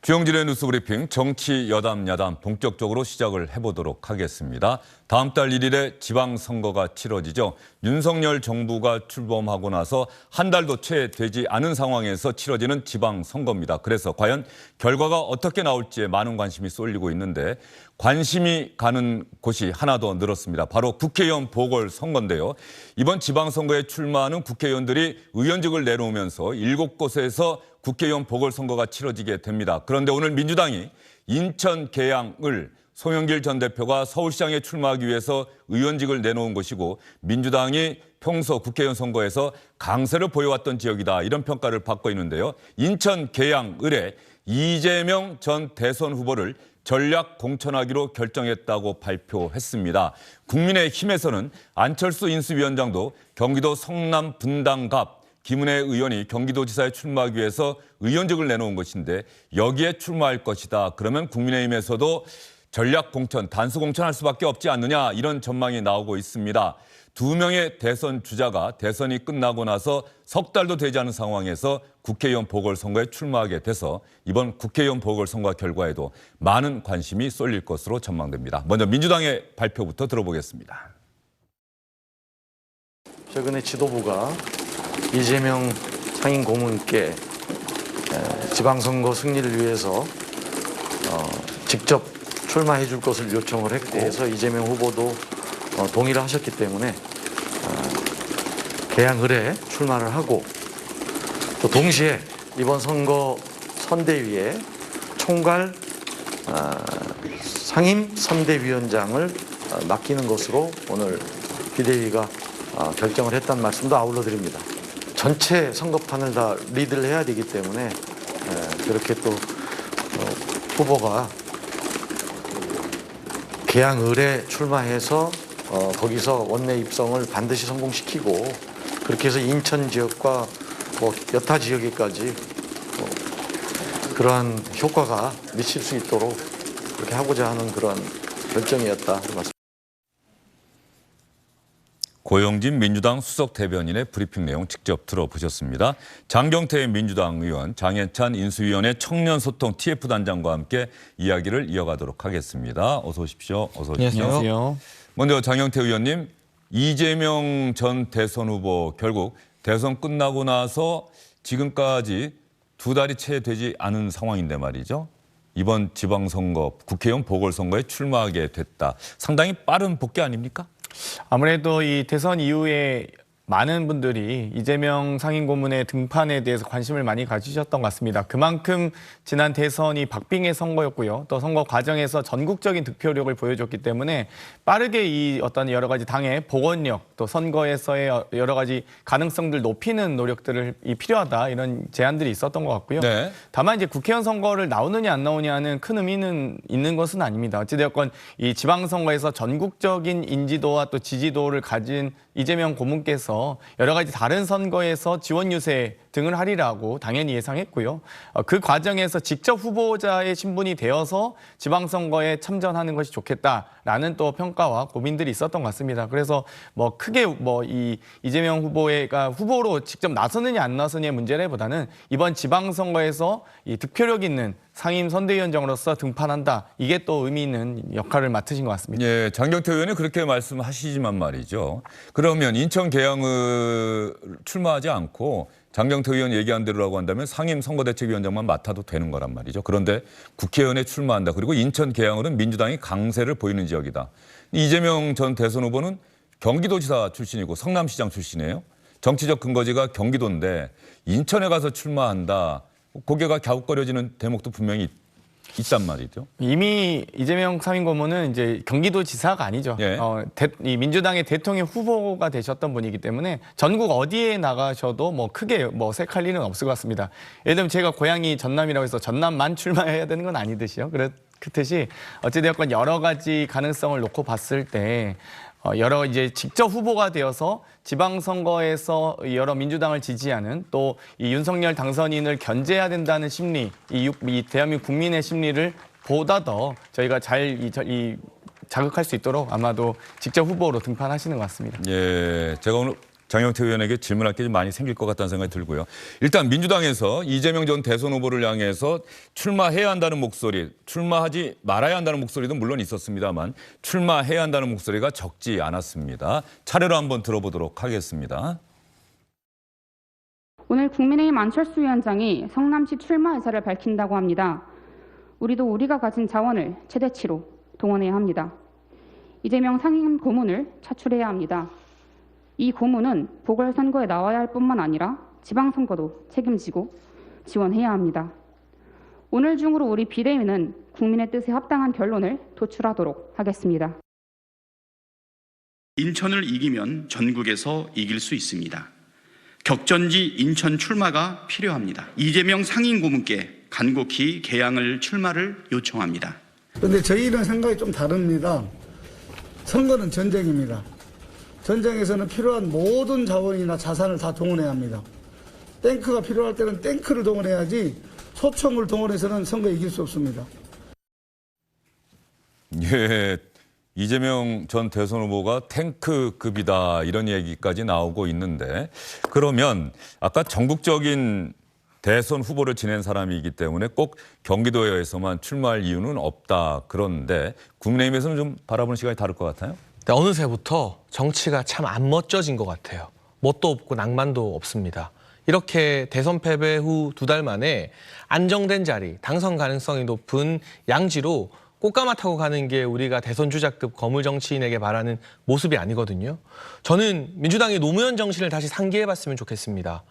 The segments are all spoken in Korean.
주영진의 뉴스브리핑 정치 여담 야담 본격적으로 시작을 해보도록 하겠습니다. 다음 달 1일에 지방선거가 치러지죠. 윤석열 정부가 출범하고 나서 한 달도 채 되지 않은 상황에서 치러지는 지방선거입니다. 그래서 과연 결과가 어떻게 나올지에 많은 관심이 쏠리고 있는데 관심이 가는 곳이 하나 더 늘었습니다. 바로 국회의원 보궐선거인데요. 이번 지방선거에 출마하는 국회의원들이 의원직을 내놓으면서 7곳에서 국회의원 보궐선거가 치러지게 됩니다. 그런데 오늘 민주당이 인천 계양을 송영길 전 대표가 서울시장에 출마하기 위해서 의원직을 내놓은 것이고 민주당이 평소 국회의원 선거에서 강세를 보여왔던 지역이다. 이런 평가를 받고 있는데요. 인천 계양을에 이재명 전 대선 후보를 전략 공천하기로 결정했다고 발표했습니다. 국민의힘에서는 안철수 인수위원장도 경기도 성남 분당갑 김은혜 의원이 경기도지사에 출마하기 위해서 의원직을 내놓은 것인데 여기에 출마할 것이다. 그러면 국민의힘에서도 전략 공천, 단수 공천할 수밖에 없지 않느냐 이런 전망이 나오고 있습니다. 두 명의 대선 주자가 대선이 끝나고 나서 석 달도 되지 않은 상황에서 국회의원 보궐선거에 출마하게 돼서 이번 국회의원 보궐선거 결과에도 많은 관심이 쏠릴 것으로 전망됩니다. 먼저 민주당의 발표부터 들어보겠습니다. 최근에 지도부가 이재명 상임 고문께 지방선거 승리를 위해서 직접 출마해 줄 것을 요청을 했고 그래서 이재명 후보도 동의를 하셨기 때문에 계양을에 출마를 하고 또 동시에 이번 선거 선대위에 총괄 상임 선대위원장을 맡기는 것으로 오늘 비대위가 결정을 했다는 말씀도 아울러 드립니다. 전체 선거판을 다 리드를 해야 되기 때문에 그렇게 또 후보가 계양을에 출마해서 거기서 원내 입성을 반드시 성공시키고 그렇게 해서 인천 지역과 뭐 여타 지역에까지 그러한 효과가 미칠 수 있도록 그렇게 하고자 하는 그런 결정이었다 맞습니다. 고영진 민주당 수석 대변인의 브리핑 내용 직접 들어보셨습니다. 장경태 민주당 의원, 장해찬 인수위원회 청년소통 TF단장과 함께 이야기를 이어가도록 하겠습니다. 어서 오십시오. 어서 오십시오. 안녕하세요. 먼저 장경태 의원님, 이재명 전 대선 후보 결국 대선 끝나고 나서 지금까지 두 달이 채 되지 않은 상황인데 말이죠. 이번 지방선거, 국회의원 보궐선거에 출마하게 됐다. 상당히 빠른 복귀 아닙니까? 아무래도 이 대선 이후에 많은 분들이 이재명 상임고문의 등판에 대해서 관심을 많이 가지셨던 것 같습니다. 그만큼 지난 대선이 박빙의 선거였고요. 또 선거 과정에서 전국적인 득표력을 보여줬기 때문에 빠르게 이 어떤 여러 가지 당의 복원력 또 선거에서의 여러 가지 가능성들 높이는 노력들을 필요하다 이런 제안들이 있었던 것 같고요. 네. 다만 이제 국회의원 선거를 나오느냐 안 나오냐는 큰 의미는 있는 것은 아닙니다. 어찌되었건 이 지방선거에서 전국적인 인지도와 또 지지도를 가진 이재명 고문께서 여러 가지 다른 선거에서 지원 유세 등을 하리라고 당연히 예상했고요. 그 과정에서 직접 후보자의 신분이 되어서 지방선거에 참전하는 것이 좋겠다라는 또 평가와 고민들이 있었던 것 같습니다. 그래서 뭐 크게 이 이재명 후보가 후보로 직접 나서느냐 안 나서느냐의 문제라기보다는 이번 지방선거에서 이 득표력 있는 상임 선대위원장으로서 등판한다. 이게 또 의미 있는 역할을 맡으신 것 같습니다. 예, 장경태 의원이 그렇게 말씀하시지만 말이죠. 그러면 인천 계양을 출마하지 않고 장경태 의원 얘기한 대로라고 한다면 상임 선거대책위원장만 맡아도 되는 거란 말이죠. 그런데 국회의원에 출마한다. 그리고 인천 계양을은 민주당이 강세를 보이는 지역이다. 이재명 전 대선 후보는 경기도지사 출신이고 성남시장 출신이에요. 정치적 근거지가 경기도인데 인천에 가서 출마한다. 고개가 갸웃거려지는 대목도 분명히 있단 말이죠. 이미 이재명 상임고문은 이제 경기도지사가 아니죠. 예. 이 민주당의 대통령 후보가 되셨던 분이기 때문에 전국 어디에 나가셔도 뭐 크게 어색할 일은 없을 것 같습니다. 예를 들면 제가 고향이 전남이라고 해서 전남만 출마해야 되는 건 아니듯이요. 그렇듯이 어찌되었건 여러 가지 가능성을 놓고 봤을 때 여러 이제 직접 후보가 되어서 지방선거에서 여러 민주당을 지지하는 또 이 윤석열 당선인을 견제해야 된다는 심리, 이 대한민국 국민의 심리를 보다 더 저희가 잘 자극할 수 있도록 아마도 직접 후보로 등판하시는 것 같습니다. 예, 제가 오늘 장영태 의원에게 질문할 게 좀 많이 생길 것 같다는 생각이 들고요. 일단 민주당에서 이재명 전 대선 후보를 향해서 출마해야 한다는 목소리, 출마하지 말아야 한다는 목소리도 물론 있었습니다만 출마해야 한다는 목소리가 적지 않았습니다. 차례로 한번 들어보도록 하겠습니다. 오늘 국민의힘 안철수 위원장이 성남시 출마 의사를 밝힌다고 합니다. 우리도 우리가 가진 자원을 최대치로 동원해야 합니다. 이재명 상임 고문을 차출해야 합니다. 이 고문은 보궐선거에 나와야 할 뿐만 아니라 지방선거도 책임지고 지원해야 합니다. 오늘 중으로 우리 비대위는 국민의 뜻에 합당한 결론을 도출하도록 하겠습니다. 인천을 이기면 전국에서 이길 수 있습니다. 격전지 인천 출마가 필요합니다. 이재명 상임 고문께 간곡히 개항을 출마를 요청합니다. 그런데 저희는 생각이 좀 다릅니다. 선거는 전쟁입니다. 전쟁에서는 필요한 모든 자원이나 자산을 다 동원해야 합니다. 탱크가 필요할 때는 탱크를 동원해야지 소총을 동원해서는 선거에 이길 수 없습니다. 예, 이재명 전 대선 후보가 탱크급이다 이런 얘기까지 나오고 있는데 그러면 아까 전국적인 대선 후보를 지낸 사람이기 때문에 꼭 경기도에서만 출마할 이유는 없다. 그런데 국민의힘에서는 좀 바라보는 시각이 다를 것 같아요. 어느새부터 정치가 참 안 멋져진 것 같아요. 멋도 없고 낭만도 없습니다. 이렇게 대선 패배 후 2달 만에 안정된 자리, 당선 가능성이 높은 양지로 꽃가마 타고 가는 게 우리가 대선 주자급 거물 정치인에게 바라는 모습이 아니거든요. 저는 민주당이 노무현 정신을 다시 상기해봤으면 좋겠습니다.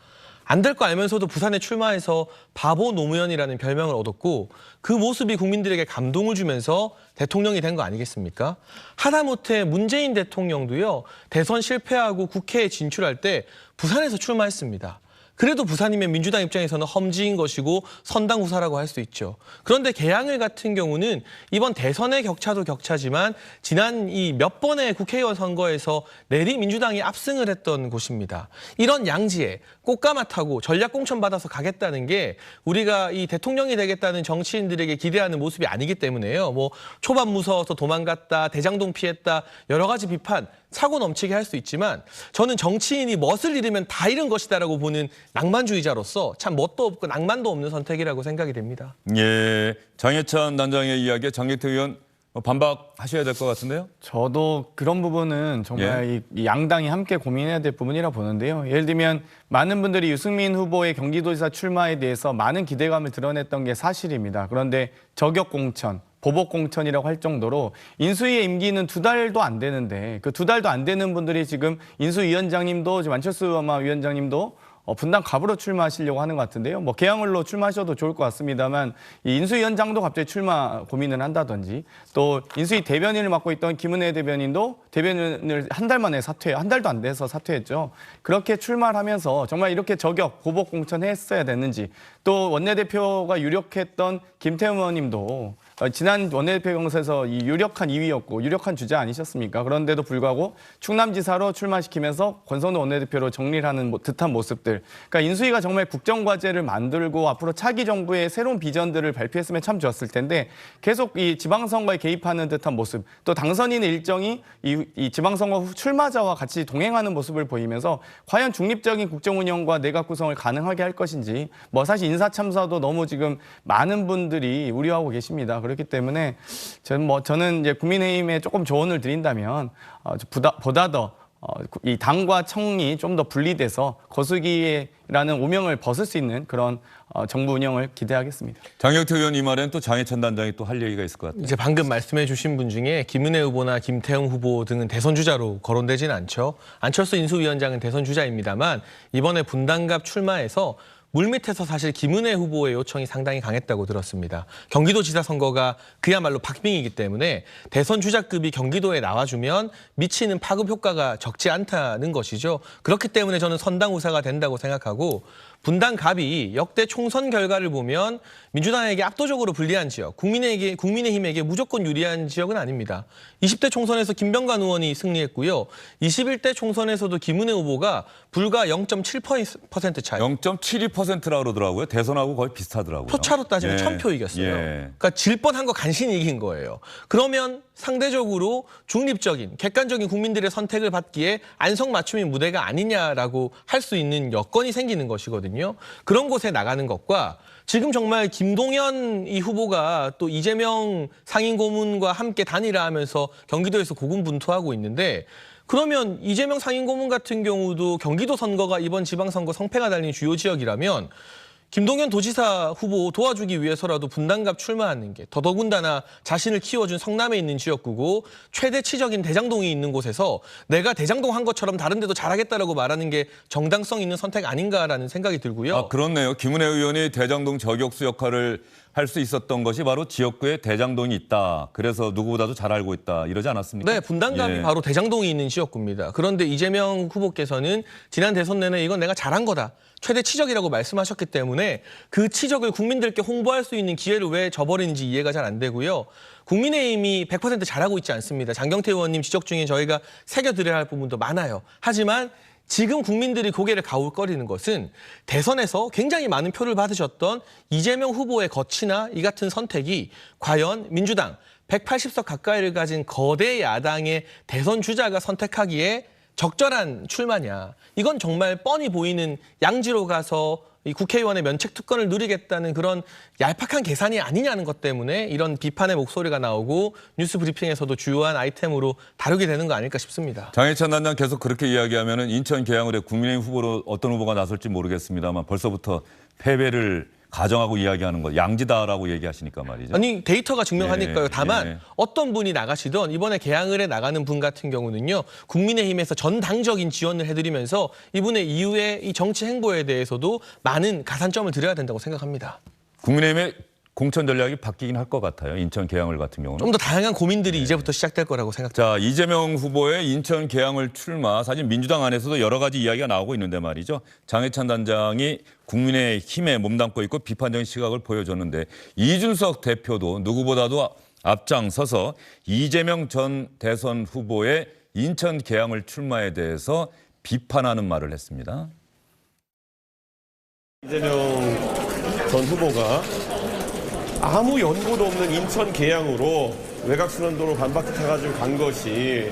안 될 거 알면서도 부산에 출마해서 바보 노무현이라는 별명을 얻었고 그 모습이 국민들에게 감동을 주면서 대통령이 된 거 아니겠습니까? 하다못해 문재인 대통령도요. 대선 실패하고 국회에 진출할 때 부산에서 출마했습니다. 그래도 부산이면 민주당 입장에서는 험지인 것이고 선당후사라고 할 수 있죠. 그런데 개항을 같은 경우는 이번 대선의 격차도 격차지만 지난 이 몇 번의 국회의원 선거에서 내리 민주당이 압승을 했던 곳입니다. 이런 양지에 꽃가마 타고 전략 공천 받아서 가겠다는 게 우리가 이 대통령이 되겠다는 정치인들에게 기대하는 모습이 아니기 때문에요. 뭐 초반 무서워서 도망갔다, 대장동 피했다, 여러 가지 비판 차고 넘치게 할 수 있지만 저는 정치인이 멋을 잃으면 다 잃은 것이다라고 보는 낭만주의자로서 참 멋도 없고 낭만도 없는 선택이라고 생각이 됩니다. 예, 장해찬 단장의 이야기에 장경태 의원 반박하셔야 될 것 같은데요. 저도 그런 부분은 정말 이 양당이 함께 고민해야 될 부분이라 보는데요. 예를 들면 많은 분들이 유승민 후보의 경기도지사 출마에 대해서 많은 기대감을 드러냈던 게 사실입니다. 그런데 저격 공천, 보복 공천이라고 할 정도로 인수위의 임기는 2달도 안 되는데 그 2달도 안 되는 분들이 지금 인수위원장님도 지금 안철수 위원장님도 분당 갑으로 출마하시려고 하는 것 같은데요. 뭐 개항을로 출마하셔도 좋을 것 같습니다만 이 인수위원장도 갑자기 출마 고민을 한다든지 또 인수위 대변인을 맡고 있던 김은혜 대변인도 대변인을 한 달 만에 한 달도 안 돼서 사퇴했죠. 그렇게 출마를 하면서 정말 이렇게 저격, 보복 공천했어야 됐는지 또 원내대표가 유력했던 김태흠 의원님도 지난 원내대표 경선에서 이 유력한 2위였고 유력한 주자 아니셨습니까? 그런데도 불구하고 충남지사로 출마시키면서 권선우 원내대표로 정리를 하는 듯한 모습들. 그러니까 인수위가 정말 국정과제를 만들고 앞으로 차기 정부의 새로운 비전들을 발표했으면 참 좋았을 텐데 계속 이 지방선거에 개입하는 듯한 모습. 또 당선인의 일정이 이 지방선거 후 출마자와 같이 동행하는 모습을 보이면서 과연 중립적인 국정운영과 내각 구성을 가능하게 할 것인지 뭐 사실 인사참사도 너무 지금 많은 분들이 우려하고 계십니다. 그렇기 때문에 저는 이제 국민의힘에 조금 조언을 드린다면 보다 더 이 당과 청이 좀 더 분리돼서 거수기라는 오명을 벗을 수 있는 그런 정부 운영을 기대하겠습니다. 장경태 의원 이 말에는 또 장해찬 단장이 또 할 얘기가 있을 것 같아요. 이제 방금 말씀해 주신 분 중에 김은혜 후보나 김태형 후보 등은 대선 주자로 거론되지는 않죠. 안철수 인수위원장은 대선 주자입니다만 이번에 분당갑 출마해서 물밑에서 사실 김은혜 후보의 요청이 상당히 강했다고 들었습니다. 경기도지사 선거가 그야말로 박빙이기 때문에 대선 주자급이 경기도에 나와주면 미치는 파급 효과가 적지 않다는 것이죠. 그렇기 때문에 저는 선당우사가 된다고 생각하고 분당갑이 역대 총선 결과를 보면 민주당에게 압도적으로 불리한 지역, 국민의힘에게 무조건 유리한 지역은 아닙니다. 20대 총선에서 김병관 의원이 승리했고요. 21대 총선에서도 김은혜 후보가 불과 0.7% 차이. 0.72%라고 그러더라고요. 대선하고 거의 비슷하더라고요. 표차로 따지면 예. 1000표 이겼어요. 예. 그러니까 질 뻔한 거 간신히 이긴 거예요. 그러면 상대적으로 중립적인, 객관적인 국민들의 선택을 받기에 안성맞춤인 무대가 아니냐라고 할 수 있는 여건이 생기는 것이거든요. 그런 곳에 나가는 것과 지금 정말 김동연 이 후보가 또 이재명 상임고문과 함께 단일화하면서 경기도에서 고군분투하고 있는데, 그러면 이재명 상임고문 같은 경우도 경기도 선거가 이번 지방선거 성패가 달린 주요 지역이라면 김동연 도지사 후보 도와주기 위해서라도 분당갑 출마하는 게, 더더군다나 자신을 키워준 성남에 있는 지역구고 최대치적인 대장동이 있는 곳에서 내가 대장동 한 것처럼 다른 데도 잘하겠다라고 말하는 게 정당성 있는 선택 아닌가라는 생각이 들고요. 아, 그렇네요. 김은혜 의원이 대장동 저격수 역할을 할 수 있었던 것이 바로 지역구에 대장동이 있다. 그래서 누구보다도 잘 알고 있다. 이러지 않았습니까? 네, 분당갑이 예. 바로 대장동이 있는 지역구입니다. 그런데 이재명 후보께서는 지난 대선 내내 이건 내가 잘한 거다, 최대 치적이라고 말씀하셨기 때문에 그 치적을 국민들께 홍보할 수 있는 기회를 왜 저버리는지 이해가 잘 안 되고요. 국민의힘이 100% 잘하고 있지 않습니다. 장경태 의원님 지적 중에 저희가 새겨드려야 할 부분도 많아요. 하지만 지금 국민들이 고개를 가울거리는 것은 대선에서 굉장히 많은 표를 받으셨던 이재명 후보의 거취나 이 같은 선택이 과연 민주당 180석 가까이를 가진 거대 야당의 대선 주자가 선택하기에 적절한 출마냐. 이건 정말 뻔히 보이는 양지로 가서 이 국회의원의 면책 특권을 누리겠다는 그런 얄팍한 계산이 아니냐는 것 때문에 이런 비판의 목소리가 나오고 뉴스 브리핑에서도 주요한 아이템으로 다루게 되는 거 아닐까 싶습니다. 장해찬 단장 계속 그렇게 이야기하면 인천 계양을에 국민의힘 후보로 어떤 후보가 나설지 모르겠습니다만 벌써부터 패배를 가정하고 이야기하는 거 양지다라고 얘기하시니까 말이죠. 아니 데이터가 증명하니까요. 예, 다만 예. 어떤 분이 나가시던 이번에 개항을에 나가는 분 같은 경우는요, 국민의힘에서 전당적인 지원을 해드리면서 이분의 이후에 이 정치 행보에 대해서도 많은 가산점을 드려야 된다고 생각합니다. 국민의힘의 공천 전략이 바뀌긴 할 것 같아요. 인천 계양을 같은 경우는. 좀 더 다양한 고민들이 이제부터 시작될 거라고 생각합니다. 자, 이재명 후보의 인천 계양을 출마, 사실 민주당 안에서도 여러 가지 이야기가 나오고 있는데 말이죠. 장해찬 단장이 국민의힘에 몸담고 있고 비판적인 시각을 보여줬는데 이준석 대표도 누구보다도 앞장서서 이재명 전 대선 후보의 인천 계양을 출마에 대해서 비판하는 말을 했습니다. 이재명 전 후보가 아무 연고도 없는 인천 계양으로 외곽순환도로 반바퀴 타가지고 간 것이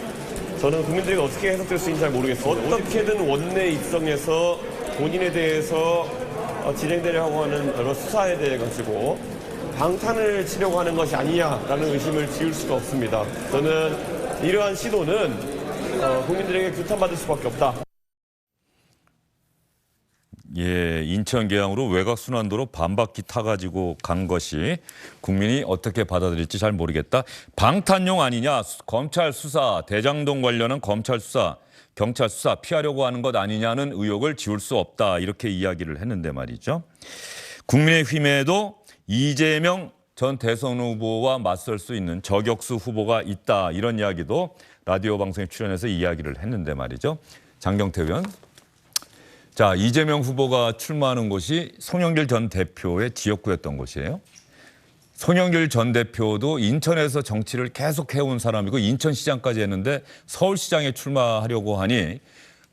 저는 국민들이 어떻게 해석될 수 있는지 잘 모르겠습니다. 어떻게든 원내 입성해서 본인에 대해서 진행되려고 하는 여러 수사에 대해 가지고 방탄을 치려고 하는 것이 아니냐라는 의심을 지울 수가 없습니다. 저는 이러한 시도는 국민들에게 규탄받을 수밖에 없다. 예, 인천 계양으로 외곽순환도로 반바퀴 타가지고 간 것이 국민이 어떻게 받아들일지 잘 모르겠다. 방탄용 아니냐, 검찰 수사, 대장동 관련한 검찰 수사, 경찰 수사 피하려고 하는 것 아니냐는 의혹을 지울 수 없다. 이렇게 이야기를 했는데 말이죠. 국민의힘에도 이재명 전 대선 후보와 맞설 수 있는 저격수 후보가 있다. 이런 이야기도 라디오 방송에 출연해서 이야기를 했는데 말이죠. 장경태 의원. 자, 이재명 후보가 출마하는 곳이 송영길 전 대표의 지역구였던 곳이에요. 송영길 전 대표도 인천에서 정치를 계속 해온 사람이고 인천시장까지 했는데 서울시장에 출마하려고 하니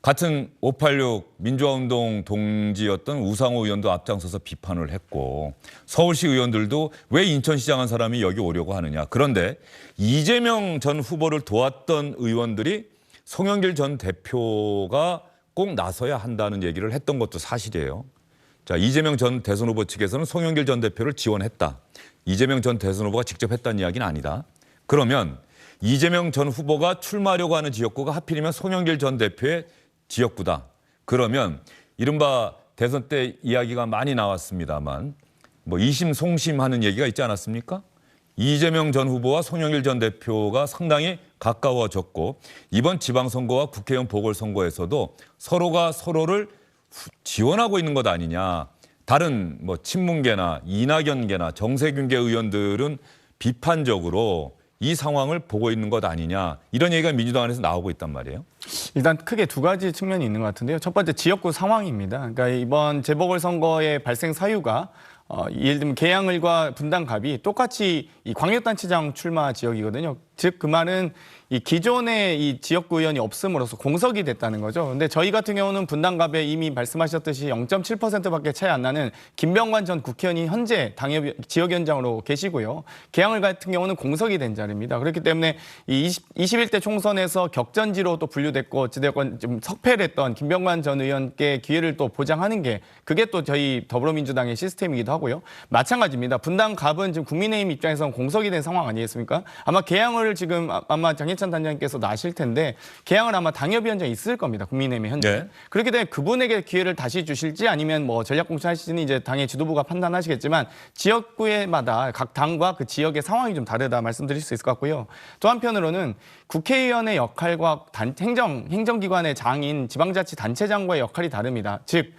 같은 586 민주화운동 동지였던 우상호 의원도 앞장서서 비판을 했고 서울시 의원들도 왜 인천시장 한 사람이 여기 오려고 하느냐. 그런데 이재명 전 후보를 도왔던 의원들이 송영길 전 대표가 꼭 나서야 한다는 얘기를 했던 것도 사실이에요. 자, 이재명 전 대선 후보 측에서는 송영길 전 대표를 지원했다. 이재명 전 대선 후보가 직접 했다는 이야기는 아니다. 그러면 이재명 전 후보가 출마하려고 하는 지역구가 하필이면 송영길 전 대표의 지역구다. 그러면 이른바 대선 때 이야기가 많이 나왔습니다만 뭐 이심송심하는 얘기가 있지 않았습니까? 이재명 전 후보와 송영길 전 대표가 상당히 가까워졌고 이번 지방선거와 국회의원 보궐선거에서도 서로가 서로를 지원하고 있는 것 아니냐. 다른 뭐 친문계나 이낙연계나 정세균계 의원들은 비판적으로 이 상황을 보고 있는 것 아니냐. 이런 얘기가 민주당 안에서 나오고 있단 말이에요. 일단 크게 두 가지 측면이 있는 것 같은데요. 첫 번째 지역구 상황입니다. 그러니까 이번 재보궐선거의 발생 사유가 예를 들면 계양을과 분당갑이 똑같이 이 광역단체장 출마 지역이거든요. 즉 그 말은 이 기존의 이 지역구 의원이 없음으로써 공석이 됐다는 거죠. 근데 저희 같은 경우는 분당갑에 이미 말씀하셨듯이 0.7%밖에 차이 안 나는 김병관 전 국회의원이 현재 지역위원장으로 계시고요. 계양을 같은 경우는 공석이 된 자리입니다. 그렇기 때문에 이 21대 총선에서 격전지로 또 분류됐고 어찌되었건 좀 석패를 했던 김병관 전 의원께 기회를 또 보장하는 게 그게 또 저희 더불어민주당의 시스템이기도 하고요. 마찬가지입니다. 분당갑은 지금 국민의힘 입장에서는 공석이 된 상황 아니겠습니까? 아마 계양을 지금 아마 장혜찬 단장님께서도 아실 텐데 계양을 아마 당협위원장이 있을 겁니다. 국민의힘에 현재. 네. 그렇기 때문에 그분에게 기회를 다시 주실지 아니면 뭐 전략공천하실지는 이제 당의 지도부가 판단하시겠지만 지역구에마다 각 당과 그 지역의 상황이 좀 다르다 말씀드릴 수 있을 것 같고요. 또 한편으로는 국회의원의 역할과 행정기관의 장인 지방자치단체장과의 역할이 다릅니다. 즉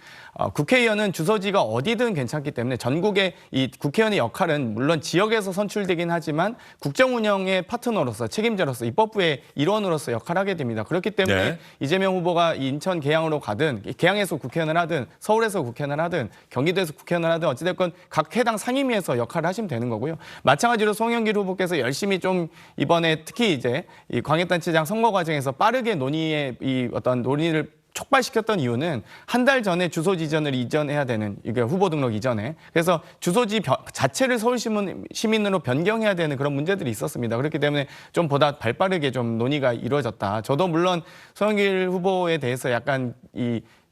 국회의원은 주소지가 어디든 괜찮기 때문에 전국의 이 국회의원의 역할은 물론 지역에서 선출되긴 하지만 국정운영의 파트너로서 책임자로서 입법부의 일원으로서 역할을 하게 됩니다. 그렇기 때문에 네. 이재명 후보가 인천 계양으로 가든 계양에서 국회의원을 하든 서울에서 국회의원을 하든 경기도에서 국회의원을 하든 어찌됐건 각 해당 상임위에서 역할을 하시면 되는 거고요. 마찬가지로 송영길 후보께서 열심히 좀 이번에 특히 이제 이 광역단체장 선거 과정에서 빠르게 논의의 이 어떤 논의를 촉발시켰던 이유는 한 달 전에 주소지 이전을 이전해야 되는 이게 후보 등록 이전에 그래서 주소지 자체를 서울 시민으로 변경해야 되는 그런 문제들이 있었습니다. 그렇기 때문에 좀 보다 발빠르게 좀 논의가 이루어졌다. 저도 물론 송영길 후보에 대해서 약간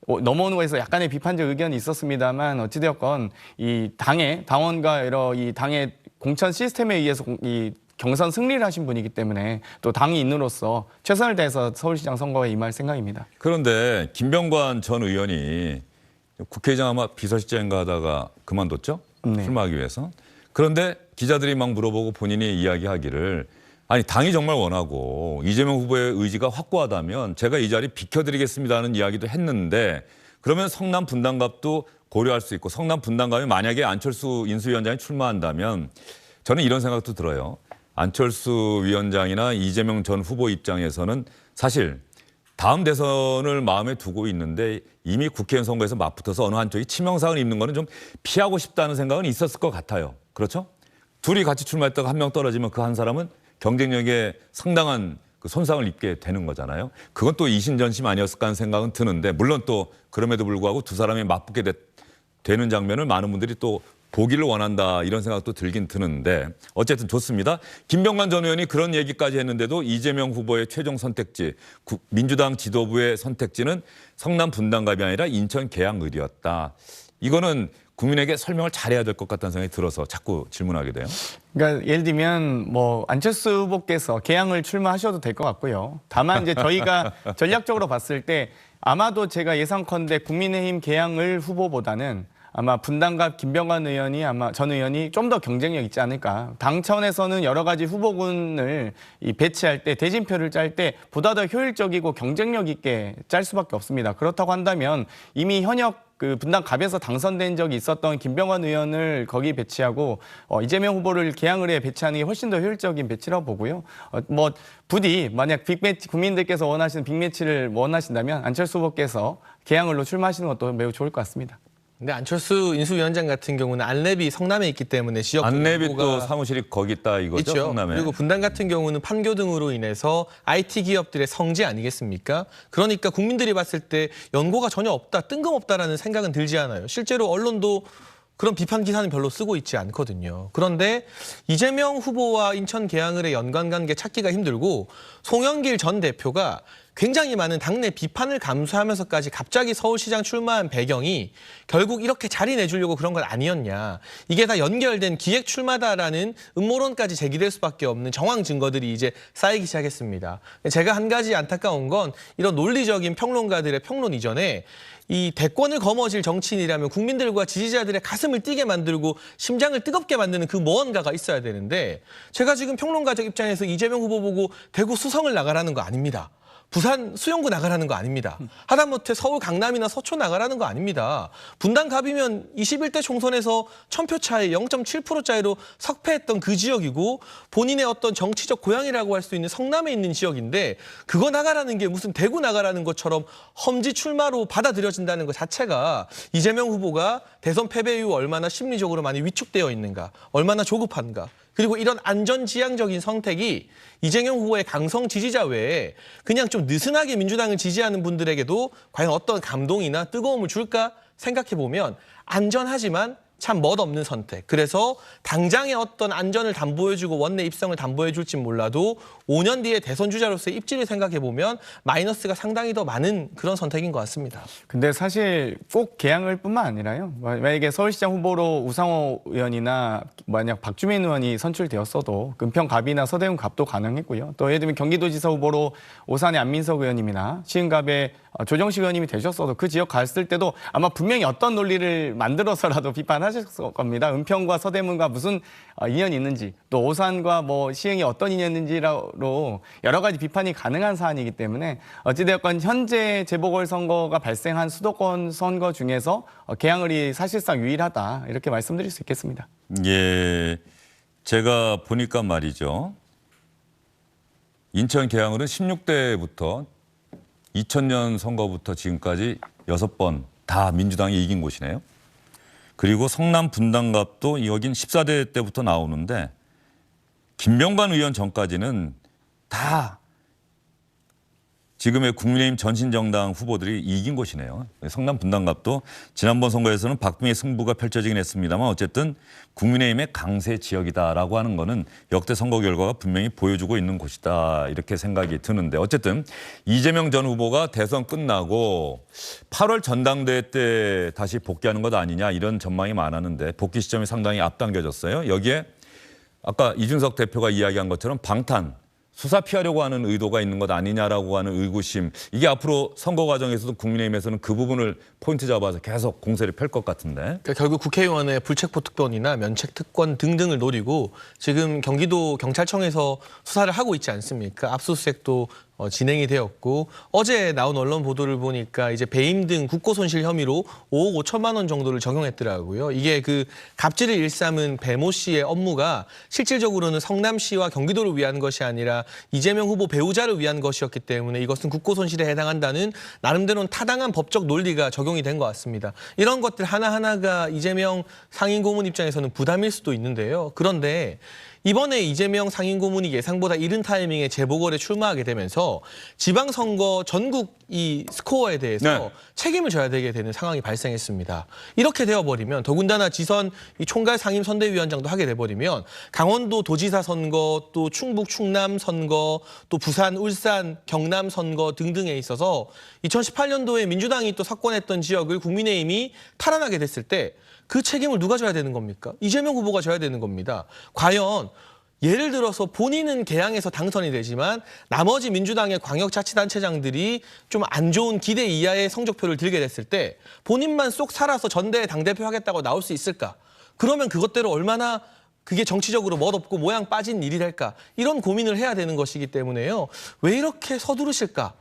넘어오는 거에서 약간의 비판적 의견이 있었습니다만 어찌되었건 이 당원과 여러 이 당의 공천 시스템에 의해서 이 경선 승리를 하신 분이기 때문에 또 당인으로서 최선을 다해서 서울시장 선거에 임할 생각입니다. 그런데 김병관 전 의원이 국회의장 아마 비서실장인가 하다가 그만뒀죠? 네. 출마하기 위해서. 그런데 기자들이 막 물어보고 본인이 이야기하기를 아니 당이 정말 원하고 이재명 후보의 의지가 확고하다면 제가 이 자리 비켜드리겠습니다는 이야기도 했는데 그러면 성남 분당갑도 고려할 수 있고 성남 분당갑이 만약에 안철수 인수위원장이 출마한다면 저는 이런 생각도 들어요. 안철수 위원장이나 이재명 전 후보 입장에서는 사실 다음 대선을 마음에 두고 있는데 이미 국회의원 선거에서 맞붙어서 어느 한쪽이 치명상을 입는 거는 좀 피하고 싶다는 생각은 있었을 것 같아요. 그렇죠? 둘이 같이 출마했다가 한 명 떨어지면 그 한 사람은 경쟁력에 상당한 그 손상을 입게 되는 거잖아요. 그건 또 이신전심 아니었을까 하는 생각은 드는데 물론 또 그럼에도 불구하고 두 사람이 맞붙게 되는 장면을 많은 분들이 또 보기를 원한다 이런 생각도 들긴 드는데 어쨌든 좋습니다. 김병관 전 의원이 그런 얘기까지 했는데도 이재명 후보의 최종 선택지 민주당 지도부의 선택지는 성남 분당갑이 아니라 인천 계양을이었다. 이거는 국민에게 설명을 잘해야 될 것 같다는 생각이 들어서 자꾸 질문하게 돼요. 그러니까 예를 들면 뭐 안철수 후보께서 계양을 출마하셔도 될 것 같고요. 다만 이제 저희가 전략적으로 봤을 때 아마도 제가 예상컨대 국민의힘 계양을 후보보다는 아마 분당갑 김병관 의원이 전 의원이 좀 더 경쟁력 있지 않을까. 당 차원에서는 여러 가지 후보군을 배치할 때 대진표를 짤 때 보다 더 효율적이고 경쟁력 있게 짤 수밖에 없습니다. 그렇다고 한다면 이미 현역 그 분당갑에서 당선된 적이 있었던 김병관 의원을 거기 배치하고 이재명 후보를 계양을에 배치하는 게 훨씬 더 효율적인 배치라고 보고요. 뭐 부디 만약 빅매치 국민들께서 원하시는 빅매치를 원하신다면 안철수 후보께서 계양을로 출마하시는 것도 매우 좋을 것 같습니다. 근데 안철수 인수위원장 같은 경우는 안랩이 성남에 있기 때문에 지역 안랩이 또 사무실이 거기 있다 이거죠. 있죠. 성남에. 그리고 분당 같은 경우는 판교 등으로 인해서 IT 기업들의 성지 아니겠습니까? 그러니까 국민들이 봤을 때 연고가 전혀 없다, 뜬금없다라는 생각은 들지 않아요. 실제로 언론도 그런 비판 기사는 별로 쓰고 있지 않거든요. 그런데 이재명 후보와 인천 계양을의 연관관계 찾기가 힘들고 송영길 전 대표가 굉장히 많은 당내 비판을 감수하면서까지 갑자기 서울시장 출마한 배경이 결국 이렇게 자리 내주려고 그런 건 아니었냐. 이게 다 연결된 기획 출마다라는 음모론까지 제기될 수밖에 없는 정황 증거들이 이제 쌓이기 시작했습니다. 제가 한 가지 안타까운 건 이런 논리적인 평론가들의 평론 이전에 이 대권을 거머쥘 정치인이라면 국민들과 지지자들의 가슴을 뛰게 만들고 심장을 뜨겁게 만드는 그 무언가가 있어야 되는데 제가 지금 평론가적 입장에서 이재명 후보 보고 대구 수성을 나가라는 거 아닙니다. 부산 수영구 나가라는 거 아닙니다. 하다못해 서울 강남이나 서초 나가라는 거 아닙니다. 분당 갑이면 21대 총선에서 1000표 차이 0.7% 차이로 석패했던 그 지역이고 본인의 어떤 정치적 고향이라고 할 수 있는 성남에 있는 지역인데 그거 나가라는 게 무슨 대구 나가라는 것처럼 험지 출마로 받아들여진다는 것 자체가 이재명 후보가 대선 패배 이후 얼마나 심리적으로 많이 위축되어 있는가, 얼마나 조급한가. 그리고 이런 안전지향적인 선택이 이재명 후보의 강성 지지자 외에 그냥 좀 느슨하게 민주당을 지지하는 분들에게도 과연 어떤 감동이나 뜨거움을 줄까 생각해보면 안전하지만 참 멋없는 선택. 그래서 당장의 어떤 안전을 담보해주고 원내 입성을 담보해줄진 몰라도 5년 뒤에 대선 주자로서의 입지를 생각해보면 마이너스가 상당히 더 많은 그런 선택인 것 같습니다. 근데 사실 꼭 개항을 뿐만 아니라요. 만약에 서울시장 후보로 우상호 의원이나 만약 박주민 의원이 선출되었어도 은평갑이나 서대문갑도 가능했고요. 또 예를 들면 경기도지사 후보로 오산의 안민석 의원님이나 시흥갑의 조정식 의원님이 되셨어도 그 지역 갔을 때도 아마 분명히 어떤 논리를 만들어서라도 비판하실 겁니다. 은평과 서대문과 무슨 인연이 있는지 또 오산과 뭐 시흥이 어떤 인연이 있는지로 여러 가지 비판이 가능한 사안이기 때문에 어찌되었건 현재 재보궐선거가 발생한 수도권 선거 중에서 개항을이 사실상 유일하다 이렇게 말씀드릴 수 있겠습니다. 예, 제가 보니까 말이죠. 인천 개항을은 16대부터 2000년 선거부터 지금까지 6번 다 민주당이 이긴 곳이네요. 그리고 성남 분당갑도 여긴 14대 때부터 나오는데 김병관 의원 전까지는 다 지금의 국민의힘 전신정당 후보들이 이긴 곳이네요. 성남 분당갑도 지난번 선거에서는 박빙의 승부가 펼쳐지긴 했습니다만 어쨌든 국민의힘의 강세 지역이다라고 하는 거는 역대 선거 결과가 분명히 보여주고 있는 곳이다 이렇게 생각이 드는데 어쨌든 이재명 전 후보가 대선 끝나고 8월 전당대회 때 다시 복귀하는 것 아니냐 이런 전망이 많았는데 복귀 시점이 상당히 앞당겨졌어요. 여기에 아까 이준석 대표가 이야기한 것처럼 방탄 수사 피하려고 하는 의도가 있는 것 아니냐라고 하는 의구심. 이게 앞으로 선거 과정에서도 국민의힘에서는 그 부분을 포인트 잡아서 계속 공세를 펼 것 같은데. 그러니까 결국 국회의원의 불체포 특권이나 면책 특권 등등을 노리고 지금 경기도 경찰청에서 수사를 하고 있지 않습니까? 압수수색도 진행이 되었고 어제 나온 언론 보도를 보니까 이제 배임 등 국고 손실 혐의로 5억 5천만 원 정도를 적용했더라고요. 이게 그 갑질을 일삼은 배모 씨의 업무가 실질적으로는 성남시와 경기도를 위한 것이 아니라 이재명 후보 배우자를 위한 것이었기 때문에 이것은 국고 손실에 해당한다는 나름대로는 타당한 법적 논리가 적용이 된 것 같습니다. 이런 것들 하나하나가 이재명 상임고문 입장에서는 부담일 수도 있는데요. 그런데 이번에 이재명 상임고문이 예상보다 이른 타이밍에 재보궐에 출마하게 되면서 지방선거 전국 이 스코어에 대해서 책임을 져야 되게 되는 상황이 발생했습니다. 이렇게 되어버리면 더군다나 지선 이 총괄 상임선대위원장도 하게 돼버리면 강원도 도지사 선거 또 충북 충남 선거 또 부산 울산 경남 선거 등등에 있어서 2018년도에 민주당이 또 석권했던 지역을 국민의힘이 탈환하게 됐을 때 그 책임을 누가 져야 되는 겁니까? 이재명 후보가 져야 되는 겁니다. 과연 예를 들어서 본인은 개항에서 당선이 되지만 나머지 민주당의 광역자치단체장들이 좀 안 좋은 기대 이하의 성적표를 들게 됐을 때 본인만 쏙 살아서 전대에 당대표 하겠다고 나올 수 있을까? 그러면 그것대로 얼마나 그게 정치적으로 멋없고 모양 빠진 일이 될까? 이런 고민을 해야 되는 것이기 때문에요. 왜 이렇게 서두르실까?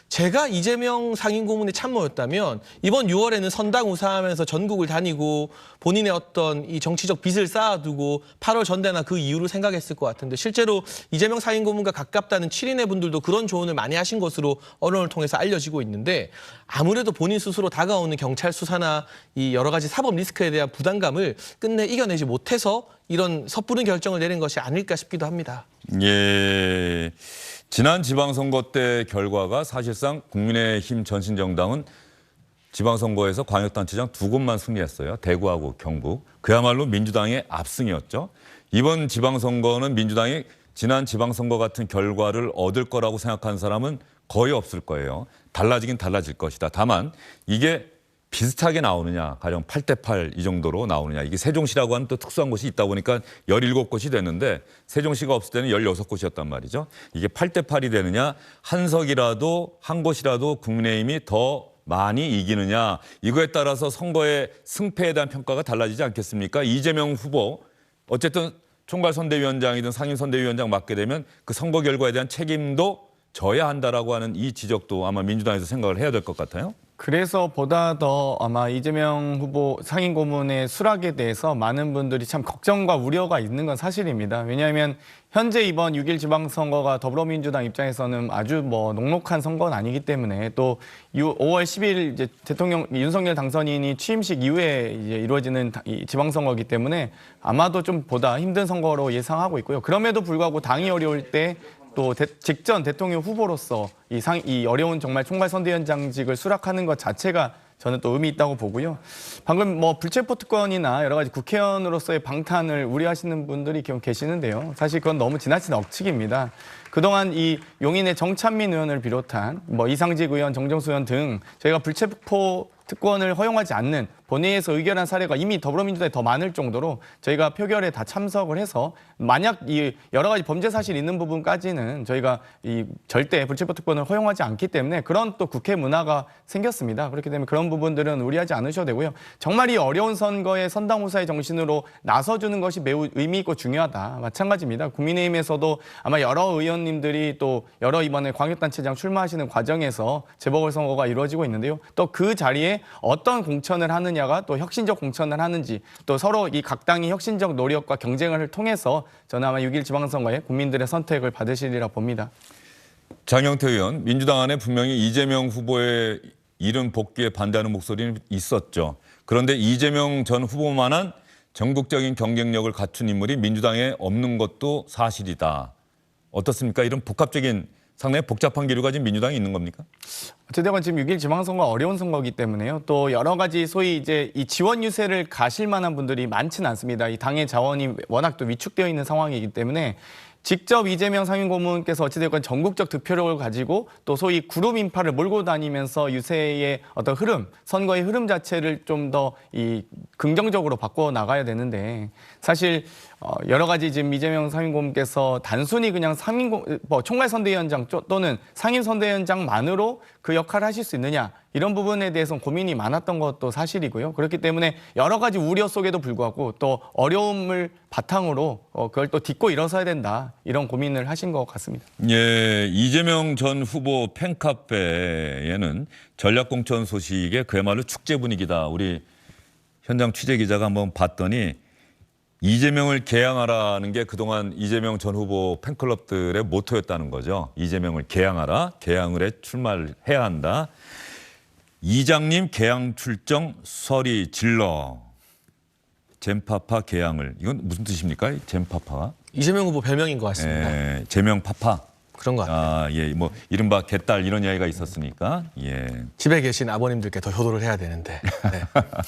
제가 이재명 상임고문의 참모였다면 이번 6월에는 선당 우사하면서 전국을 다니고 본인의 어떤 이 정치적 빚을 쌓아두고 8월 전대나 그 이후를 생각했을 것 같은데 실제로 이재명 상임고문과 가깝다는 7인의 분들도 그런 조언을 많이 하신 것으로 언론을 통해서 알려지고 있는데 아무래도 본인 스스로 다가오는 경찰 수사나 이 여러 가지 사법 리스크에 대한 부담감을 끝내 이겨내지 못해서 이런 섣부른 결정을 내린 것이 아닐까 싶기도 합니다. 예. 지난 지방선거 때 결과가 사실상 국민의힘 전신정당은 지방선거에서 광역단체장 2곳만 승리했어요. 대구하고 경북. 그야말로 민주당의 압승이었죠. 이번 지방선거는 민주당이 지난 지방선거 같은 결과를 얻을 거라고 생각하는 사람은 거의 없을 거예요. 달라지긴 달라질 것이다. 다만 이게 비슷하게 나오느냐, 가령 8대8 이 정도로 나오느냐. 이게 세종시라고 하는 또 특수한 곳이 있다 보니까 17곳이 됐는데 세종시가 없을 때는 16곳이었단 말이죠. 이게 8대8이 되느냐, 한 석이라도 한 곳이라도 국민의힘이 더 많이 이기느냐. 이거에 따라서 선거의 승패에 대한 평가가 달라지지 않겠습니까? 이재명 후보 어쨌든 총괄선대위원장이든 상임선대위원장 맡게 되면 그 선거 결과에 대한 책임도 져야 한다라고 하는 이 지적도 아마 민주당에서 생각을 해야 될 것 같아요. 그래서 보다 더 아마 이재명 후보 상임고문의 수락에 대해서 많은 분들이 참 걱정과 우려가 있는 건 사실입니다. 왜냐하면 현재 이번 6.1 지방선거가 더불어민주당 입장에서는 아주 뭐 녹록한 선거는 아니기 때문에 또 5월 10일 이제 대통령 윤석열 당선인이 취임식 이후에 이제 이루어지는 이 지방선거이기 때문에 아마도 좀 보다 힘든 선거로 예상하고 있고요. 그럼에도 불구하고 당이 어려울 때 또 직전 대통령 후보로서 이 어려운 정말 총괄선대위원장직을 수락하는 것 자체가 저는 또 의미 있다고 보고요. 방금 뭐 불체포 특권이나 여러 가지 국회의원으로서의 방탄을 우려하시는 분들이 계시는데요. 사실 그건 너무 지나친 억측입니다. 그동안 이 용인의 정찬민 의원을 비롯한 뭐 이상직 의원, 정정수 의원 등 저희가 불체포 특권을 허용하지 않는 본회의에서 의결한 사례가 이미 더불어민주당에 더 많을 정도로 저희가 표결에 다 참석을 해서 만약 이 여러 가지 범죄 사실이 있는 부분까지는 저희가 이 절대 불체포 특권을 허용하지 않기 때문에 그런 또 국회 문화가 생겼습니다. 그렇기 때문에 그런 부분들은 우려하지 않으셔도 되고요. 정말 이 어려운 선거에 선당후사의 정신으로 나서주는 것이 매우 의미 있고 중요하다. 마찬가지입니다. 국민의힘에서도 아마 여러 의원님들이 또 여러 이번에 광역단체장 출마하시는 과정에서 재보궐선거가 이루어지고 있는데요. 또 그 자리에 어떤 공천을 하느냐가 또 혁신적 공천을 하는지 또 서로 이 각 당이 혁신적 노력과 경쟁을 통해서 저는 아마 6.1 지방선거에 국민들의 선택을 받으시리라 봅니다. 장영태 의원, 민주당 안에 분명히 이재명 후보의 이름 복귀에 반대하는 목소리는 있었죠. 그런데 이재명 전 후보만한 전국적인 경쟁력을 갖춘 인물이 민주당에 없는 것도 사실이다. 어떻습니까? 이런 복합적인 상당히 복잡한 기류가 지금 민주당에 있는 겁니까? 어쨌든 지금 6.1 지방선거가 어려운 선거이기 때문에요. 또 여러 가지 소위 이제 이 지원 유세를 가실 만한 분들이 많지는 않습니다. 이 당의 자원이 워낙 또 위축되어 있는 상황이기 때문에 직접 이재명 상임고문께서 어찌됐건 전국적 득표력을 가지고 또 소위 그룹 인파를 몰고 다니면서 유세의 어떤 흐름, 선거의 흐름 자체를 좀 더 이 긍정적으로 바꿔 나가야 되는데 사실 여러 가지 지금 이재명 상임고문께서 단순히 그냥 총괄선대위원장 또는 상임선대위원장만으로 그 역할을 하실 수 있느냐 이런 부분에 대해서는 고민이 많았던 것도 사실이고요. 그렇기 때문에 여러 가지 우려 속에도 불구하고 또 어려움을 바탕으로 그걸 또 딛고 일어서야 된다 이런 고민을 하신 것 같습니다. 예, 이재명 전 후보 팬카페에는 전략공천 소식에 그야말로 축제 분위기다. 우리 현장 취재 기자가 한번 봤더니 이재명을 개양하라는 게 그동안 이재명 전 후보 팬클럽들의 모토였다는 거죠. 이재명을 개양하라, 개양을 해 출마를 해야 한다. 이장님 개양 출정 서리 질러. 잼파파 개양을. 이건 무슨 뜻입니까? 잼파파가? 이재명 후보 별명인 것 같습니다. 제명파파. 그런 것 같아요. 아, 예, 뭐 이른바 개딸 이런 이야기가 있었으니까. 예. 집에 계신 아버님들께 더 효도를 해야 되는데. 네.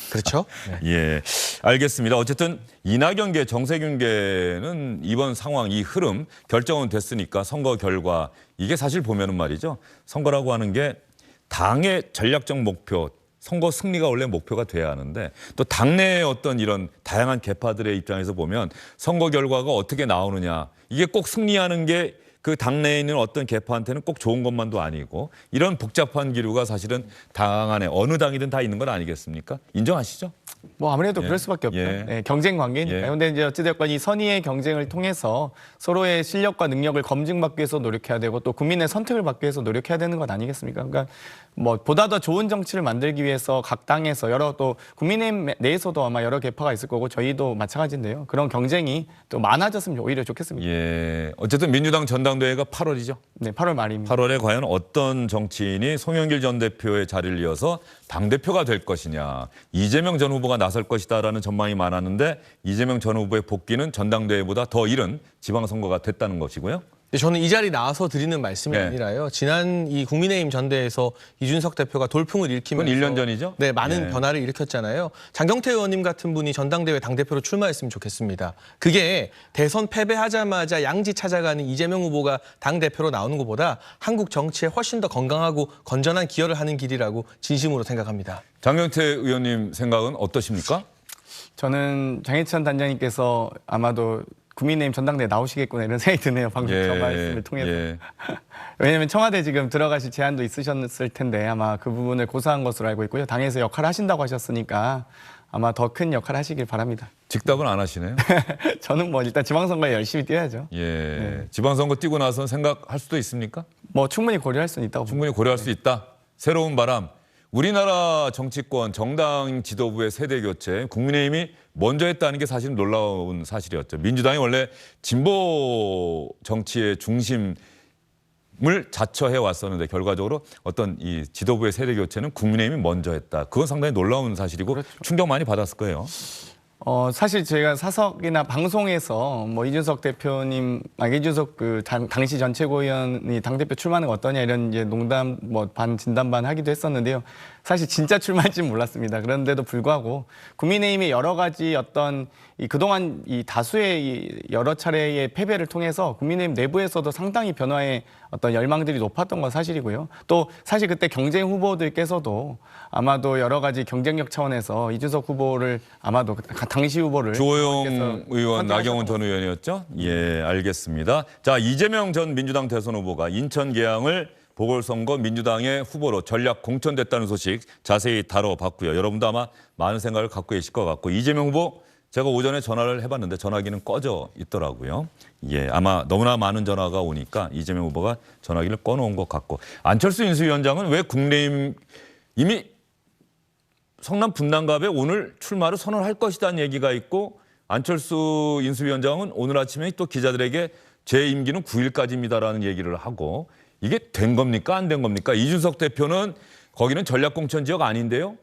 그렇죠? 네. 예, 알겠습니다. 어쨌든 이낙연계, 정세균계는 이번 상황, 이 흐름 결정은 됐으니까 선거 결과 이게 사실 보면은 말이죠. 선거라고 하는 게 당의 전략적 목표, 선거 승리가 원래 목표가 돼야 하는데 또 당내의 어떤 이런 다양한 계파들의 입장에서 보면 선거 결과가 어떻게 나오느냐 이게 꼭 승리하는 게 그 당내에 있는 어떤 계파한테는 꼭 좋은 것만도 아니고 이런 복잡한 기류가 사실은 당 안에 어느 당이든 다 있는 건 아니겠습니까? 인정하시죠? 뭐 아무래도 예. 그럴 수밖에 없죠. 예. 네, 경쟁 관계니까요. 예. 그런데 이제 어찌됐건 이 선의의 경쟁을 통해서 서로의 실력과 능력을 검증받기 위해서 노력해야 되고 또 국민의 선택을 받기 위해서 노력해야 되는 것 아니겠습니까? 그러니까 뭐 보다 더 좋은 정치를 만들기 위해서 각 당에서 여러 또 국민의힘 내에서도 아마 여러 계파가 있을 거고 저희도 마찬가지인데요. 그런 경쟁이 또 많아졌으면 오히려 좋겠습니다. 예, 어쨌든 민주당 전당대회가 8월이죠. 네, 8월 말입니다. 8월에 과연 어떤 정치인이 송영길 전 대표의 자리를 이어서 당대표가 될 것이냐. 이재명 전 후보가 나설 것이다라는 전망이 많았는데 이재명 전 후보의 복귀는 전당대회보다 더 이른 지방선거가 됐다는 것이고요. 근데 저는 이 자리 나와서 드리는 말씀이 네. 아니라요. 지난 이 국민의힘 전대에서 이준석 대표가 돌풍을 일으키면서 그건 1년 전이죠? 네, 많은 예. 변화를 일으켰잖아요. 장경태 의원님 같은 분이 전당대회 당대표로 출마했으면 좋겠습니다. 그게 대선 패배하자마자 양지 찾아가는 이재명 후보가 당대표로 나오는 것보다 한국 정치에 훨씬 더 건강하고 건전한 기여를 하는 길이라고 진심으로 생각합니다. 장경태 의원님 생각은 어떠십니까? 저는 장혜찬 단장님께서 아마도 국민의힘 전당대회 나오시겠구나 이런 생각이 드네요. 방금 저 말씀을 통해서. 예. 왜냐하면 청와대 지금 들어가실 제안도 있으셨을 텐데 아마 그 부분을 고사한 것으로 알고 있고요. 당에서 역할을 하신다고 하셨으니까 아마 더 큰 역할을 하시길 바랍니다. 직답은 안 하시네요. 저는 뭐 일단 지방선거에 열심히 뛰어야죠. 예. 지방선거 뛰고 나서 생각할 수도 있습니까? 뭐 충분히 고려할 수는 있다고 봅니다. 충분히 고려할 수 있다. 새로운 바람. 우리나라 정치권 정당 지도부의 세대 교체, 국민의힘이 먼저 했다는 게 사실 놀라운 사실이었죠. 민주당이 원래 진보 정치의 중심을 자처해 왔었는데 결과적으로 어떤 이 지도부의 세대 교체는 국민의힘이 먼저 했다. 그건 상당히 놀라운 사실이고 충격 많이 받았을 거예요. 사실 제가 사석이나 방송에서 뭐 이준석 대표님, 이준석 그 당시 전 최고위원이 당대표 출마하는 거 어떠냐 이런 이제 농담 뭐 반 진담 반 하기도 했었는데요. 사실 진짜 출마할지는 몰랐습니다. 그런데도 불구하고 국민의힘의 여러 가지 어떤 이 그동안 이 다수의 이 여러 차례의 패배를 통해서 국민의힘 내부에서도 상당히 변화의 어떤 열망들이 높았던 건 사실이고요. 또 사실 그때 경쟁 후보들께서도 아마도 여러 가지 경쟁력 차원에서 이준석 후보를 아마도 당시 후보를 주호영 의원, 나경원 전 의원이었죠? 예, 알겠습니다. 자, 이재명 전 민주당 대선 후보가 인천 계양을 보궐선거 민주당의 후보로 전략 공천됐다는 소식 자세히 다뤄봤고요. 여러분도 아마 많은 생각을 갖고 계실 것 같고 이재명 후보 제가 오전에 전화를 해봤는데 전화기는 꺼져 있더라고요. 예, 아마 너무나 많은 전화가 오니까 이재명 후보가 전화기를 꺼놓은 것 같고 안철수 인수위원장은 왜 국민의힘 이미 성남 분당갑에 오늘 출마를 선언할 것이라는 얘기가 있고 안철수 인수위원장은 오늘 아침에 또 기자들에게 제 임기는 9일까지입니다라는 얘기를 하고 이게 된 겁니까? 안 된 겁니까? 이준석 대표는 거기는 전략공천 지역 아닌데요.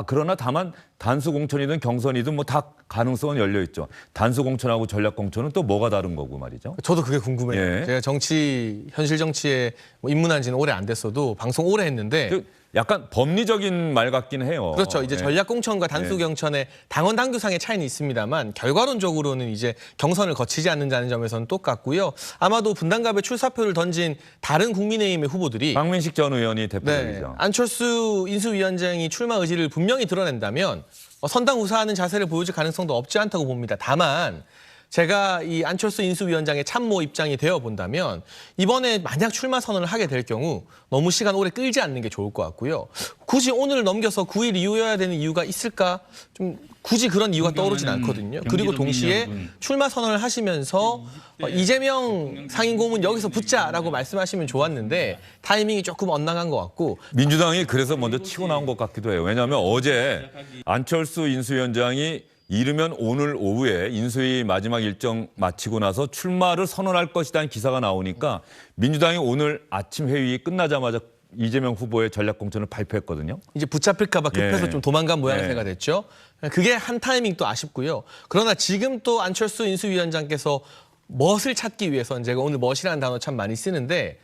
그러나 다만 단수공천이든 경선이든 뭐 다 가능성은 열려 있죠. 단수공천하고 전략공천은 또 뭐가 다른 거고 말이죠. 저도 그게 궁금해요. 예. 제가 현실 정치에 뭐 입문한 지는 오래 안 됐어도 방송 오래 했는데 약간 법리적인 말 같긴 해요. 그렇죠. 이제 예. 전략공천과 단수경천의 당원 당규상의 차이는 있습니다만 결과론적으로는 이제 경선을 거치지 않는다는 점에서는 똑같고요. 아마도 분당갑에 출사표를 던진 다른 국민의힘의 후보들이 박민식 전 의원이 대표적이죠. 안철수 인수위원장이 출마 의지를 분명히 드러낸다면 선당 우사하는 자세를 보여줄 가능성도 없지 않다고 봅니다. 다만 제가 이 안철수 인수위원장의 참모 입장이 되어 본다면 이번에 만약 출마 선언을 하게 될 경우 너무 시간 오래 끌지 않는 게 좋을 것 같고요. 굳이 오늘 넘겨서 9일 이후여야 되는 이유가 있을까? 좀 굳이 그런 이유가 떠오르진 않거든요. 그리고 동시에 출마 선언을 하시면서 이재명 상임고문 여기서 붙자라고 말씀하시면 좋았는데 타이밍이 조금 엇나간 것 같고 민주당이 그래서 먼저 치고 나온 것 같기도 해요. 왜냐하면 어제 안철수 인수위원장이 이르면 오늘 오후에 인수위 마지막 일정 마치고 나서 출마를 선언할 것이라는 기사가 나오니까 민주당이 오늘 아침 회의 끝나자마자 이재명 후보의 전략공천을 발표했거든요. 이제 붙잡힐까 봐 급해서 예. 좀 도망간 모양새가 예. 됐죠. 그게 한 타이밍 또 아쉽고요. 그러나 지금 또 안철수 인수위원장께서 멋을 찾기 위해서는 제가 오늘 멋이라는 단어 참 많이 쓰는데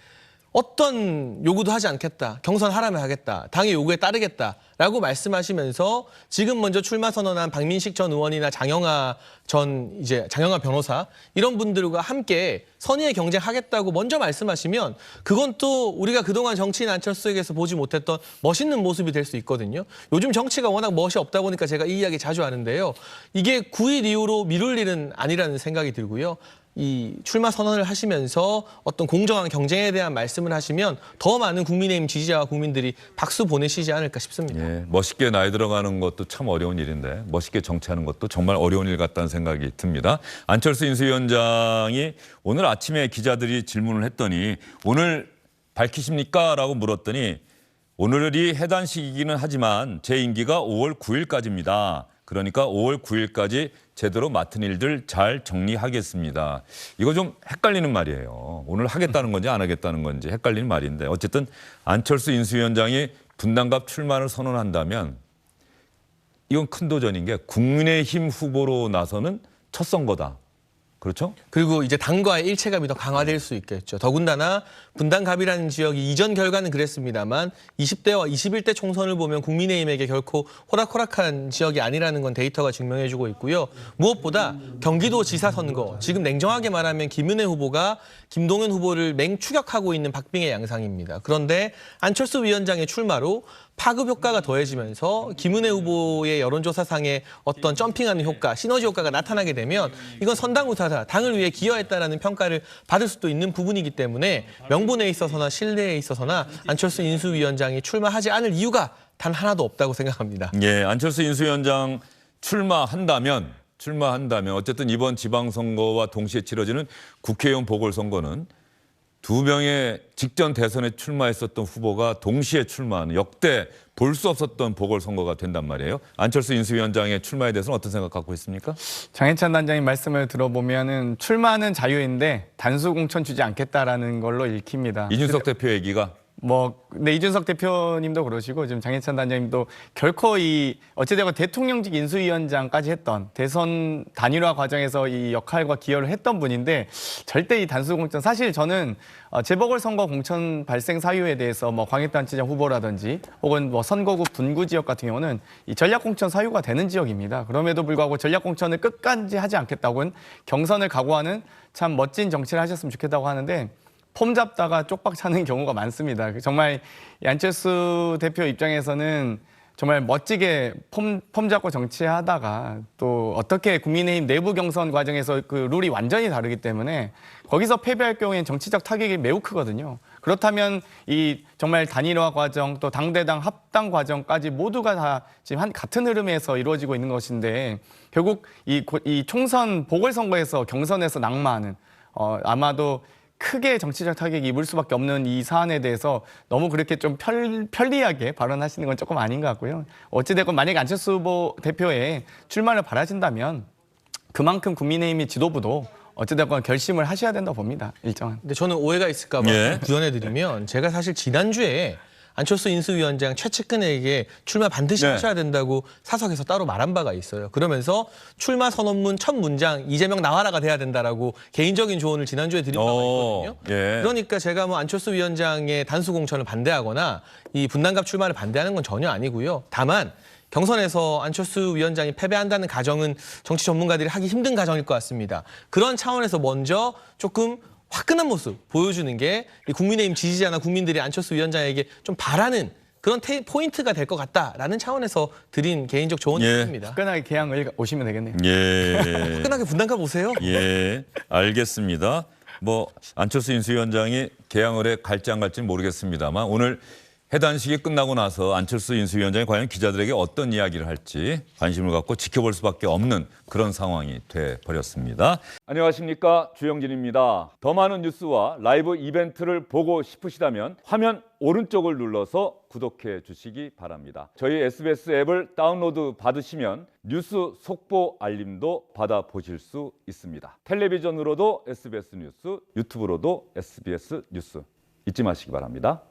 어떤 요구도 하지 않겠다. 경선하라면 하겠다. 당의 요구에 따르겠다라고 말씀하시면서 지금 먼저 출마 선언한 박민식 전 의원이나 장영하 변호사 이런 분들과 함께 선의의 경쟁하겠다고 먼저 말씀하시면 그건 또 우리가 그동안 정치인 안철수에게서 보지 못했던 멋있는 모습이 될 수 있거든요. 요즘 정치가 워낙 멋이 없다 보니까 제가 이 이야기 자주 하는데요. 이게 9일 이후로 미룰 일은 아니라는 생각이 들고요. 이 출마 선언을 하시면서 어떤 공정한 경쟁에 대한 말씀을 하시면 더 많은 국민의힘 지지자와 국민들이 박수 보내시지 않을까 싶습니다. 예, 멋있게 나이 들어가는 것도 참 어려운 일인데 멋있게 정치하는 것도 정말 어려운 일 같다는 생각이 듭니다. 안철수 인수위원장이 오늘 아침에 기자들이 질문을 했더니 오늘 밝히십니까? 라고 물었더니 오늘이 해단 시기이기는 하지만 제 임기가 5월 9일까지입니다. 그러니까 5월 9일까지 제대로 맡은 일들 잘 정리하겠습니다. 이거 좀 헷갈리는 말이에요. 오늘 하겠다는 건지 안 하겠다는 건지 헷갈리는 말인데 어쨌든 안철수 인수위원장이 분당갑 출마를 선언한다면 이건 큰 도전인 게 국민의힘 후보로 나서는 첫 선거다. 그렇죠? 그리고 이제 당과의 일체감이 더 강화될 수 있겠죠. 더군다나 분당갑이라는 지역이 이전 결과는 그랬습니다만 20대와 21대 총선을 보면 국민의힘에게 결코 호락호락한 지역이 아니라는 건 데이터가 증명해주고 있고요. 무엇보다 경기도지사 선거, 지금 냉정하게 말하면 김은혜 후보가 김동연 후보를 맹추격하고 있는 박빙의 양상입니다. 그런데 안철수 위원장의 출마로 파급 효과가 더해지면서 김은혜 후보의 여론조사상의 어떤 점핑하는 효과, 시너지 효과가 나타나게 되면 이건 선당우사다. 기여했다, 당을 위해 기여했다라는 평가를 받을 수도 있는 부분이기 때문에 명분에 있어서나 신뢰에 있어서나 안철수 인수위원장이 출마하지 않을 이유가 단 하나도 없다고 생각합니다. 예, 안철수 인수위원장 출마한다면 어쨌든 이번 지방선거와 동시에 치러지는 국회의원 보궐선거는 두 명의 직전 대선에 출마했었던 후보가 동시에 출마하는 역대 볼 수 없었던 보궐선거가 된단 말이에요. 안철수 인수위원장의 출마에 대해서는 어떤 생각 갖고 있습니까? 장해찬 단장님 말씀을 들어보면은 출마는 자유인데 단수 공천 주지 않겠다라는 걸로 읽힙니다. 이준석 대표 얘기가 근데 이준석 대표님도 그러시고 지금 장해찬 단장님도 결코 이 어찌되건 대통령직 인수위원장까지 했던 대선 단일화 과정에서 이 역할과 기여를 했던 분인데 절대 이 단수 공천 사실 저는 재보궐선거 공천 발생 사유에 대해서 뭐 광역단체장 후보라든지 혹은 뭐 선거구 분구 지역 같은 경우는 이 전략 공천 사유가 되는 지역입니다. 그럼에도 불구하고 전략 공천을 끝까지 하지 않겠다고는 경선을 각오하는 참 멋진 정치를 하셨으면 좋겠다고 하는데 폼 잡다가 쪽박 차는 경우가 많습니다. 정말 안철수 대표 입장에서는 정말 멋지게 폼 잡고 정치하다가 또 어떻게 국민의힘 내부 경선 과정에서 그 룰이 완전히 다르기 때문에 거기서 패배할 경우에는 정치적 타격이 매우 크거든요. 그렇다면 이 정말 단일화 과정 또 당대당 합당 과정까지 모두가 다 지금 같은 흐름에서 이루어지고 있는 것인데 결국 이 총선 보궐선거에서 경선에서 낙마하는 아마도 크게 정치적 타격이 입을 수밖에 없는 이 사안에 대해서 너무 그렇게 좀 편리하게 발언하시는 건 조금 아닌 것 같고요. 어찌됐건 만약에 안철수 후보 대표의 출마를 바라신다면 그만큼 국민의힘의 지도부도 어찌됐건 결심을 하셔야 된다고 봅니다. 일정한. 근데 저는 오해가 있을까 봐 예. 구현해드리면 제가 사실 지난주에 안철수 인수위원장 최측근에게 출마 반드시 네. 하셔야 된다고 사석에서 따로 말한 바가 있어요. 그러면서 출마 선언문 첫 문장 이재명 나와라가 돼야 된다라고 개인적인 조언을 지난주에 드린 바가 있거든요. 예. 그러니까 제가 뭐 안철수 위원장의 단수 공천을 반대하거나 이 분당갑 출마를 반대하는 건 전혀 아니고요. 다만 경선에서 안철수 위원장이 패배한다는 가정은 정치 전문가들이 하기 힘든 가정일 것 같습니다. 그런 차원에서 먼저 조금 화끈한 모습 보여주는 게 국민의힘 지지자나 국민들이 안철수 위원장에게 좀 바라는 그런 포인트가 될 것 같다라는 차원에서 드린 개인적 조언입니다. 화끈하게 개항을 오시면 되겠네요. 예. 화끈하게 분당가 보세요. 예. 알겠습니다. 뭐 안철수 인수위원장이 개항을 갈지 안 갈지는 모르겠습니다만 오늘 해단식이 끝나고 나서 안철수 인수위원장이 과연 기자들에게 어떤 이야기를 할지 관심을 갖고 지켜볼 수밖에 없는 그런 상황이 돼버렸습니다. 안녕하십니까, 주영진입니다. 더 많은 뉴스와 라이브 이벤트를 보고 싶으시다면 화면 오른쪽을 눌러서 구독해 주시기 바랍니다. 저희 SBS 앱을 다운로드 받으시면 뉴스 속보 알림도 받아보실 수 있습니다. 텔레비전으로도 SBS 뉴스, 유튜브로도 SBS 뉴스 잊지 마시기 바랍니다.